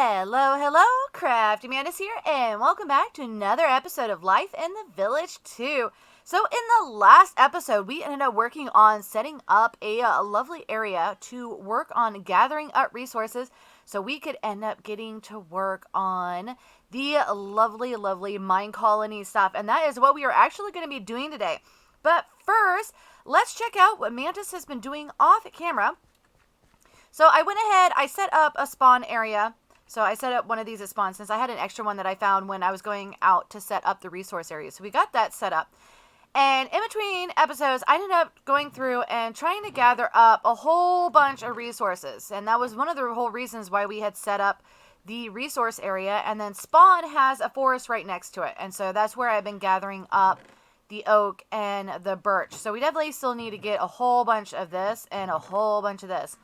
Hello, hello, CraftingMantis here, and welcome back to another episode of Life in the Village 2. So in the last episode, we ended up working on setting up a lovely area to work on gathering up resources so we could end up getting to work on the lovely, lovely mine colony stuff. And that is what we are actually going to be doing today. But first, let's check out what Mantis has been doing off camera. So I went ahead, I set up a spawn area. So I set up one of these at spawn since I had an extra one that I found when I was going out to set up the resource area. So we got that set up. And in between episodes, I ended up going through and trying to gather up a whole bunch of resources. And that was one of the whole reasons why we had set up the resource area. And then spawn has a forest right next to it. And so that's where I've been gathering up the oak and the birch. So we definitely still need to get a whole bunch of this and a whole bunch of this.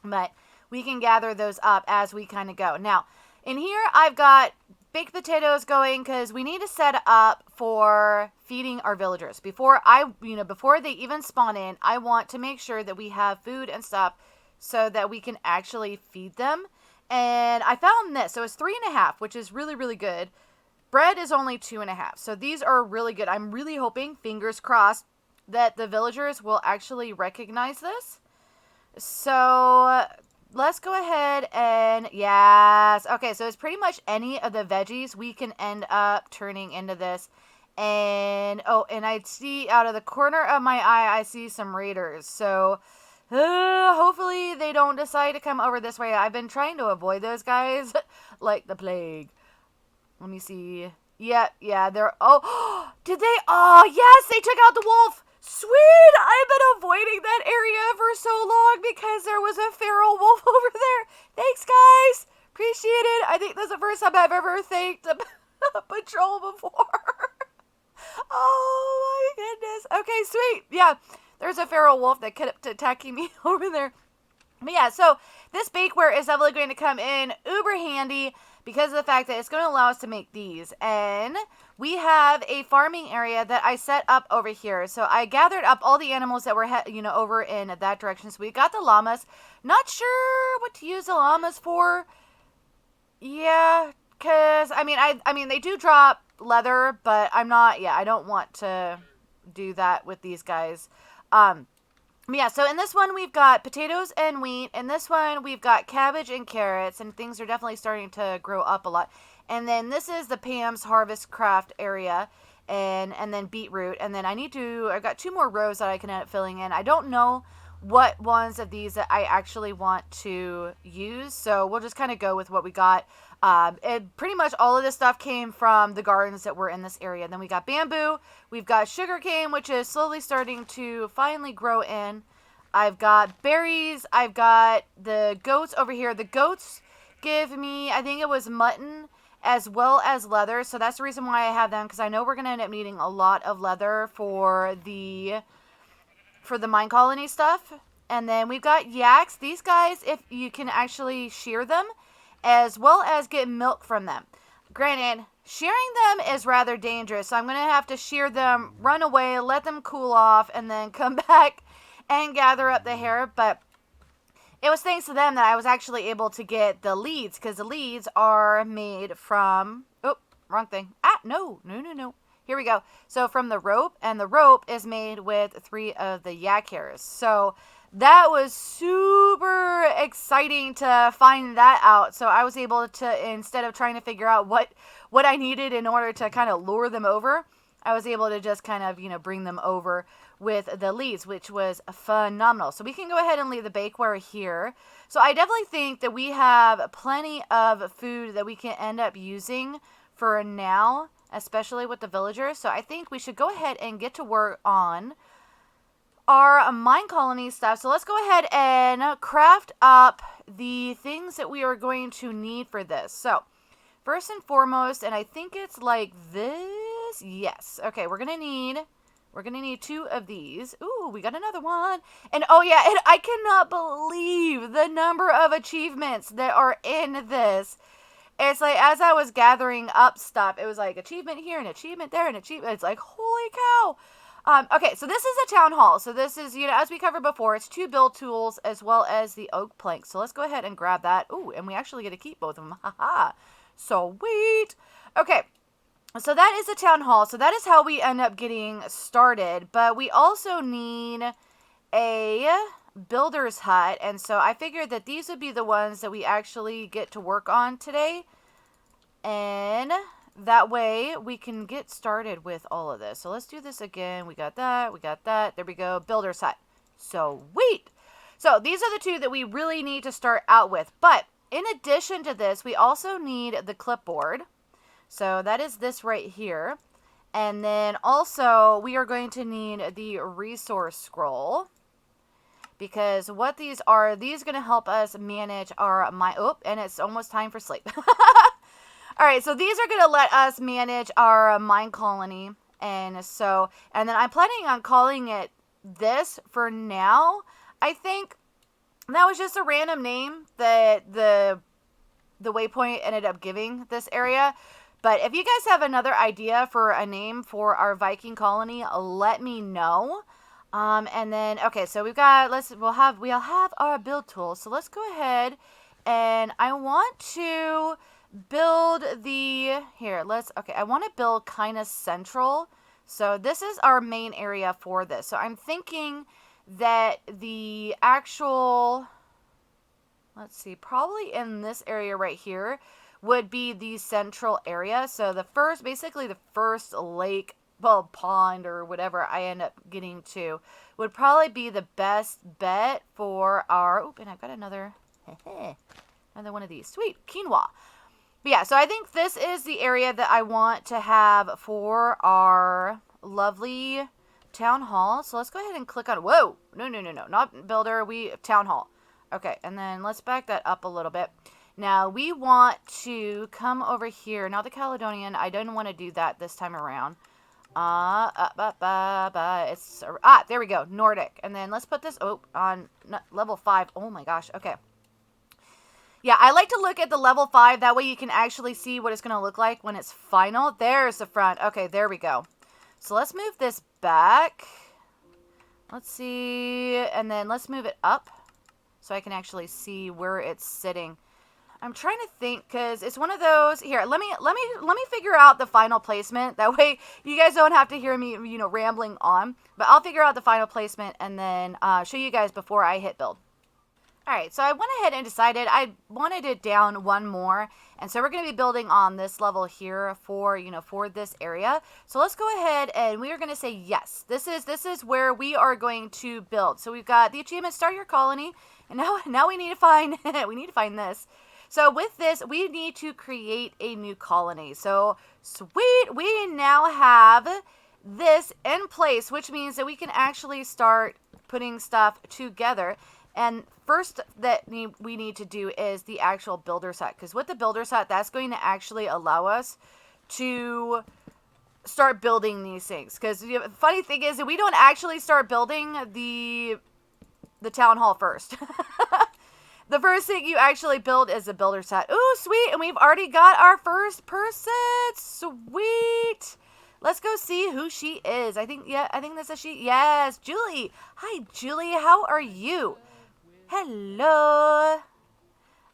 But we can gather those up as we kind of go. Now, in here, I've got baked potatoes going because we need to set up for feeding our villagers. Before they even spawn in, I want to make sure that we have food and stuff so that we can actually feed them. And I found this. So it's 3.5, which is really, really good. Bread is only 2.5. So these are really good. I'm really hoping, fingers crossed, that the villagers will actually recognize this. So let's go ahead and, yes. Okay, so it's pretty much any of the veggies we can end up turning into this. And, oh, and I see out of the corner of my eye, I see some raiders. So hopefully they don't decide to come over this way. I've been trying to avoid those guys like the plague. Let me see. Yeah, they're, oh, did they, oh, yes, they took out the wolf. Sweet! I've been avoiding that area for so long because there was a feral wolf over there. Thanks, guys. Appreciate it. I think that's the first time I've ever thanked a patrol before. Oh, my goodness. Okay, sweet. Yeah, there's a feral wolf that kept attacking me over there. But yeah, so this bakeware is definitely going to come in uber handy because of the fact that it's going to allow us to make these. And we have a farming area that I set up over here. So I gathered up all the animals that were, over in that direction. So we got the llamas. Not sure what to use the llamas for. Yeah, because, I mean, they do drop leather, but I don't want to do that with these guys. Yeah, so in this one, we've got potatoes and wheat. In this one, we've got cabbage and carrots, and things are definitely starting to grow up a lot. And then this is the Pam's Harvest Craft area, and then beetroot. And then I've got 2 more rows that I can end up filling in. I don't know what ones of these that I actually want to use, so we'll just kind of go with what we got. And pretty much all of this stuff came from the gardens that were in this area. Then we got bamboo, we've got sugarcane, which is slowly starting to finally grow in. I've got berries, I've got the goats over here. The goats give me, I think it was mutton as well as leather, so that's the reason why I have them, because I know we're going to end up needing a lot of leather for the mine colony stuff. And then we've got yaks. These guys, if you can actually shear them, as well as get milk from them. Granted, shearing them is rather dangerous, so I'm going to have to shear them, run away, let them cool off, and then come back and gather up the hair. But it was thanks to them that I was actually able to get the leads, because the leads are made from, oh, wrong thing. No. Here we go. So from the rope, and the rope is made with 3 of the yak hairs. So that was super exciting to find that out. So I was able to, instead of trying to figure out what I needed in order to kind of lure them over, I was able to just kind of, bring them over with the leads, which was phenomenal. So we can go ahead and leave the bakeware here. So I definitely think that we have plenty of food that we can end up using for now, especially with the villagers. So I think we should go ahead and get to work on our mine colony stuff. So let's go ahead and craft up the things that we are going to need for this. So first and foremost, and I think it's like this. Yes. Okay, we're gonna need 2 of these. Ooh, we got another one. And oh yeah, and I cannot believe the number of achievements that are in this. It's like, as I was gathering up stuff, it was like achievement here and achievement there and achievement. It's like, holy cow. Okay, so this is a town hall. So this is, as we covered before, it's 2 build tools as well as the oak planks. So let's go ahead and grab that. Ooh, and we actually get to keep both of them. Haha. Sweet. Okay, so that is a town hall. So that is how we end up getting started. But we also need a builder's hut. And so I figured that these would be the ones that we actually get to work on today. And that way we can get started with all of this. So let's do this again. We got that. We got that. There we go. Builder's hut. Sweet. So these are the 2 that we really need to start out with. But in addition to this, we also need the clipboard. So that is this right here. And then also we are going to need the resource scroll. Because what these are going to help us manage our and it's almost time for sleep. All right, so these are going to let us manage our mine colony. And then I'm planning on calling it this for now. I think that was just a random name that the waypoint ended up giving this area. But if you guys have another idea for a name for our Viking colony, let me know. And then, okay, so we'll have our build tool. So let's go ahead and I want to build I want to build kind of central. So this is our main area for this. So I'm thinking that the actual, probably in this area right here would be the central area. So basically the first lake, pond or whatever I end up getting to would probably be the best bet for our, and I've got another one of these. Sweet, quinoa. But yeah, so I think this is the area that I want to have for our lovely town hall. So let's go ahead and click on, whoa, no, not builder, town hall. Okay, and then let's back that up a little bit. Now we want to come over here. Now the Caledonian, I didn't want to do that this time around. There we go, Nordic. And then let's put this, on level 5. Oh my gosh, okay. Yeah, I like to look at the level 5. That way you can actually see what it's going to look like when it's final. There's the front. Okay, there we go. So let's move this back. Let's see. And then let's move it up so I can actually see where it's sitting. I'm trying to think because it's one of those. Here, let me figure out the final placement. That way you guys don't have to hear me, rambling on. But I'll figure out the final placement and then show you guys before I hit build. Alright, so I went ahead and decided I wanted it down 1 more. And so we're going to be building on this level here for this area. So let's go ahead and we are going to say yes. This is where we are going to build. So we've got the achievement, start your colony. And now we need to find this. So with this, we need to create a new colony. So sweet, we now have this in place, which means that we can actually start putting stuff together. And first that we need to do is the actual builder set. Because with the builder set, that's going to actually allow us to start building these things. Because the funny thing is that we don't actually start building the town hall first. The first thing you actually build is a builder set. Ooh, sweet. And we've already got our first person. Sweet. Let's go see who she is. I think that's a she. Yes, Julie. Hi, Julie. How are you? Hello.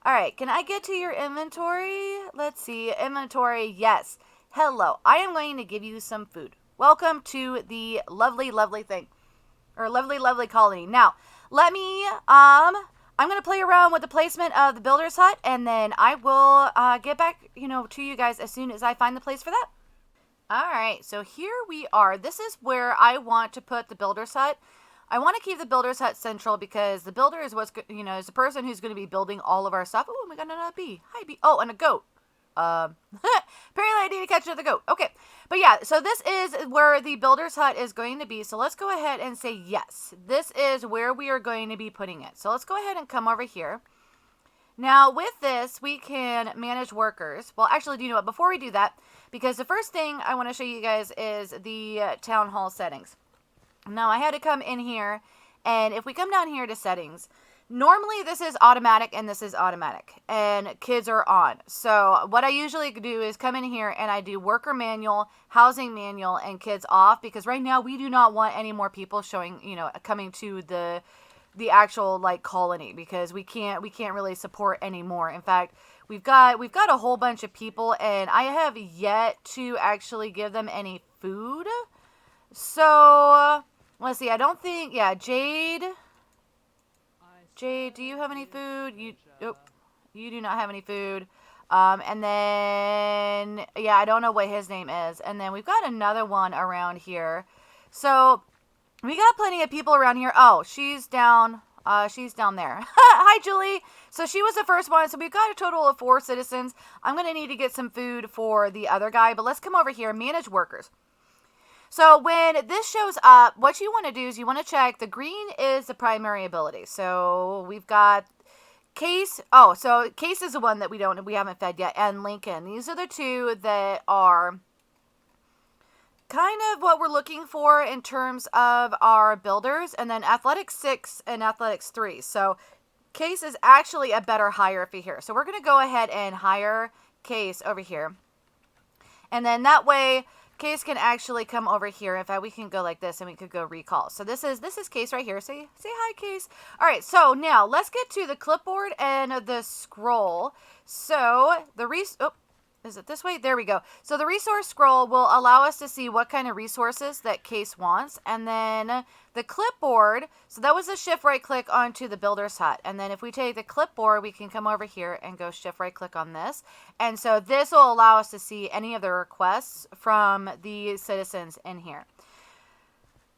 All right. Can I get to your inventory? Let's see. Inventory. Yes. Hello. I am going to give you some food. Welcome to the lovely, lovely thing. Or lovely, lovely colony. Now, let me, I'm going to play around with the placement of the builder's hut, and then I will get back, to you guys as soon as I find the place for that. All right, so here we are. This is where I want to put the builder's hut. I want to keep the builder's hut central because the builder is is the person who's going to be building all of our stuff. Oh, we got another bee. Hi, bee. Oh, and a goat. Apparently I need to catch another goat. Okay, but yeah, so this is where the builder's hut is going to be. So let's go ahead and say yes. This is where we are going to be putting it. So let's go ahead and come over here. Now with this, we can manage workers. Well, actually, do you know what? Before we do that, because the first thing I want to show you guys is the town hall settings. Now I had to come in here, and if we come down here to settings, Normally this is automatic and this is automatic and kids are on. So what I usually do is come in here and I do worker manual, housing manual, and kids off, because right now we do not want any more people showing, coming to the actual like colony, because we can't really support anymore. In fact, we've got a whole bunch of people and I have yet to actually give them any food. So let's see. I don't think, yeah, Jade, do you have any food? Nope, you do not have any food. And then, yeah, I don't know what his name is. And then we've got another one around here. So we got plenty of people around here. Oh, she's down there. Hi, Julie. So she was the first one. So we've got a total of 4 citizens. I'm going to need to get some food for the other guy, but let's come over here, manage workers. So when this shows up, what you want to do is you want to check the green is the primary ability. So we've got Case. Oh, so Case is the one that we haven't fed yet, and Lincoln. These are the 2 that are kind of what we're looking for in terms of our builders, and then Athletics 6 and Athletics 3. So Case is actually a better hire fee here. So we're going to go ahead and hire Case over here. And then that way Case can actually come over here. In fact, we can go like this and we could go recall. So this is Case right here. Say hi, Case. All right, so now let's get to the clipboard and the scroll. So is it this way? There we go. So the resource scroll will allow us to see what kind of resources that Case wants. And then the clipboard, so that was a shift right click onto the builder's hut. And then if we take the clipboard, we can come over here and go shift right click on this. And so this will allow us to see any of the requests from the citizens in here.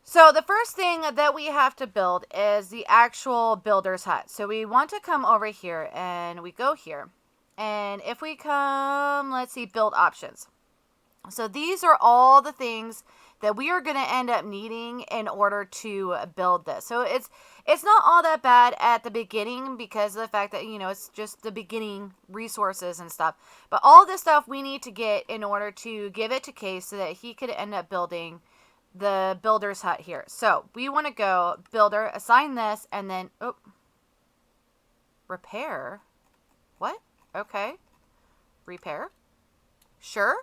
So the first thing that we have to build is the actual builder's hut. So we want to come over here and we go here. And if we come, let's see, build options. So these are all the things that we are going to end up needing in order to build this. So it's not all that bad at the beginning because of the fact that, it's just the beginning resources and stuff. But all this stuff we need to get in order to give it to Case so that he could end up building the builder's hut here. So we want to go builder, assign this, and then, repair. What? Okay. Repair. Sure.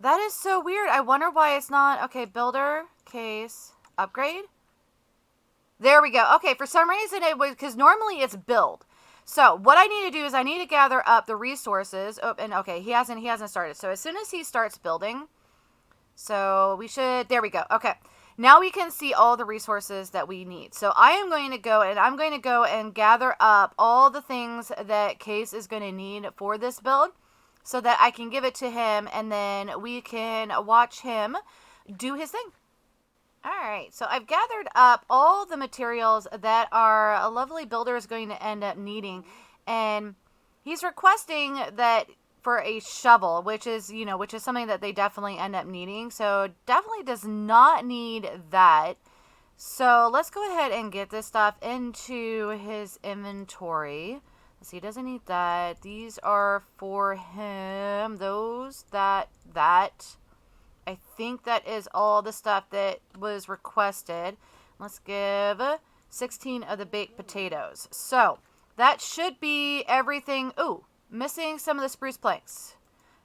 That is so weird. I wonder why it's not. Okay, builder, Case, upgrade. There we go. Okay, for some reason it was, because normally it's build. So what I need to do is I need to gather up the resources. Oh, and okay, he hasn't started. So as soon as he starts building, so we should, there we go. Okay. Now we can see all the resources that we need. So I am going to go and gather up all the things that Case is going to need for this build so that I can give it to him and then we can watch him do his thing. All right, so I've gathered up all the materials that our lovely builder is going to end up needing, and he's requesting that for a shovel, which is something that they definitely end up needing. So definitely does not need that. So let's go ahead and get this stuff into his inventory. Let's see, he doesn't need that. These are for him. Those, that. I think that is all the stuff that was requested. Let's give 16 of the baked potatoes. So that should be everything. Ooh. Missing some of the spruce planks.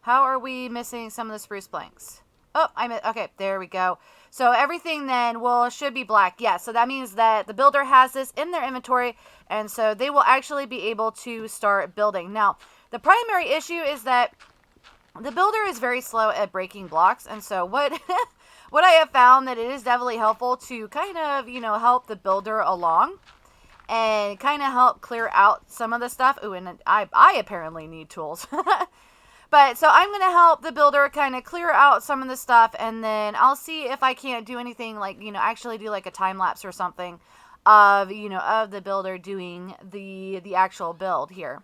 How are we missing some of the spruce planks? Oh, okay, there we go. So everything then should be black. Yeah, so that means that the builder has this in their inventory, and so they will actually be able to start building. Now, the primary issue is that the builder is very slow at breaking blocks, and so what I have found that it is definitely helpful to kind of, help the builder along and kind of help clear out some of the stuff. Ooh, and I apparently need tools. But so I'm going to help the builder kind of clear out some of the stuff, and then I'll see if I can't do anything like, actually do like a time lapse or something of, of the builder doing the actual build here.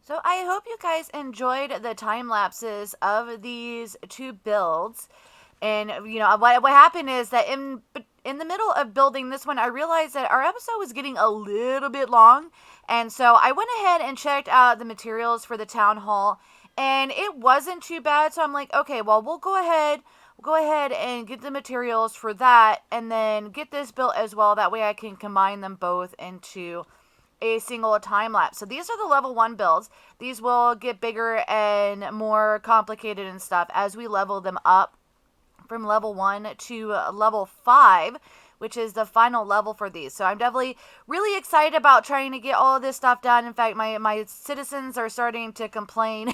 So I hope you guys enjoyed the time lapses of these two builds. And, what happened is that in the middle of building this one, I realized that our episode was getting a little bit long. And so I went ahead and checked out the materials for the town hall, and it wasn't too bad. So I'm like, okay, well, we'll go ahead and get the materials for that, and then get this built as well. That way I can combine them both into a single time lapse. So these are the level 1 builds. These will get bigger and more complicated and stuff as we level them up from level 1 to level 5, which is the final level for these. So I'm definitely really excited about trying to get all of this stuff done. In fact, my citizens are starting to complain.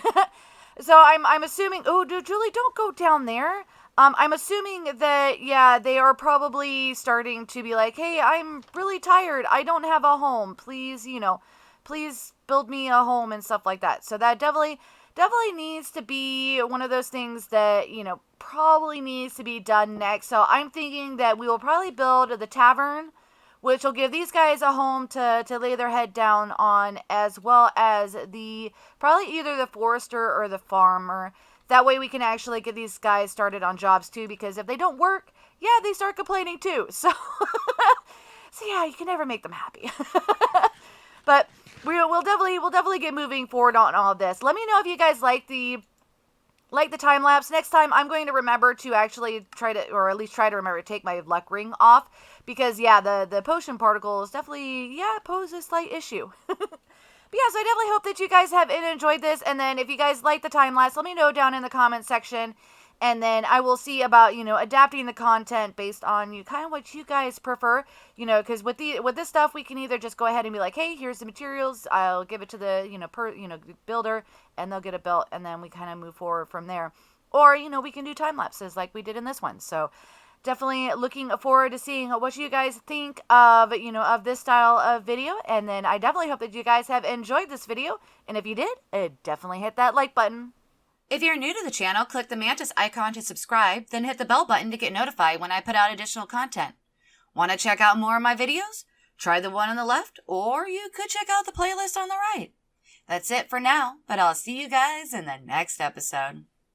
So I'm assuming, Julie, don't go down there. I'm assuming that, yeah, they are probably starting to be like, hey, I'm really tired. I don't have a home. Please, please build me a home and stuff like that. So that definitely needs to be one of those things that, probably needs to be done next. So I'm thinking that we will probably build the tavern, which will give these guys a home to lay their head down on, as well as probably either the forester or the farmer. That way we can actually get these guys started on jobs too, because if they don't work, yeah, they start complaining too. So, yeah, you can never make them happy. But we'll definitely get moving forward on all of this. Let me know if you guys like the time lapse. Next time I'm going to remember to actually try to remember to take my luck ring off, because yeah, the potion particles definitely pose a slight issue. But yeah, so I definitely hope that you guys have enjoyed this. And then if you guys like the time lapse, let me know down in the comment section. And then I will see about, adapting the content based on kind of what you guys prefer. Because with this stuff, we can either just go ahead and be like, hey, here's the materials. I'll give it to the, builder, and they'll get it built. And then we kind of move forward from there. Or, we can do time lapses like we did in this one. So definitely looking forward to seeing what you guys think of, of this style of video. And then I definitely hope that you guys have enjoyed this video. And if you did, definitely hit that like button. If you're new to the channel, click the Mantis icon to subscribe, then hit the bell button to get notified when I put out additional content. Want to check out more of my videos? Try the one on the left, or you could check out the playlist on the right. That's it for now, but I'll see you guys in the next episode.